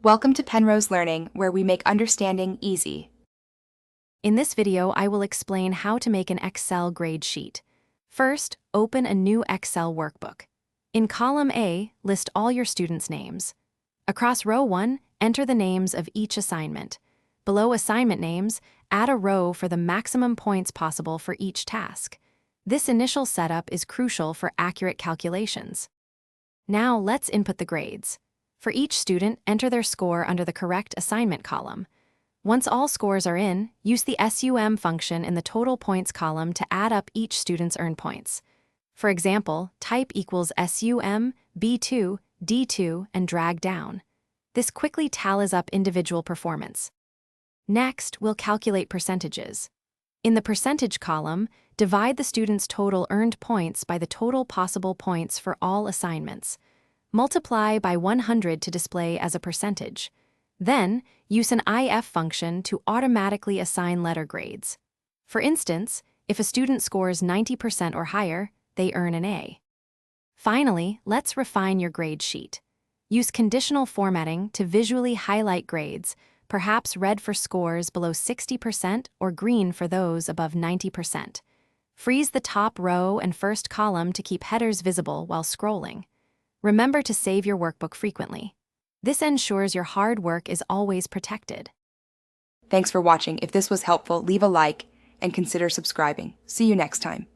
Welcome to Penrose Learning, where we make understanding easy. In this video, I will explain how to make an Excel grade sheet. First, open a new Excel workbook. In column A, list all your students' names. Across row 1, enter the names of each assignment. Below assignment names, add a row for the maximum points possible for each task. This initial setup is crucial for accurate calculations. Now let's input the grades. For each student, enter their score under the correct assignment column. Once all scores are in, use the SUM function in the total points column to add up each student's earned points. For example, type equals SUM, B2, D2, and drag down. This quickly tallies up individual performance. Next, we'll calculate percentages. In the percentage column, divide the student's total earned points by the total possible points for all assignments. Multiply by 100 to display as a percentage. Then, use an IF function to automatically assign letter grades. For instance, if a student scores 90% or higher, they earn an A. Finally, let's refine your grade sheet. Use conditional formatting to visually highlight grades, perhaps red for scores below 60% or green for those above 90%. Freeze the top row and first column to keep headers visible while scrolling. Remember to save your workbook frequently. This ensures your hard work is always protected. Thanks for watching. If this was helpful, leave a like and consider subscribing. See you next time.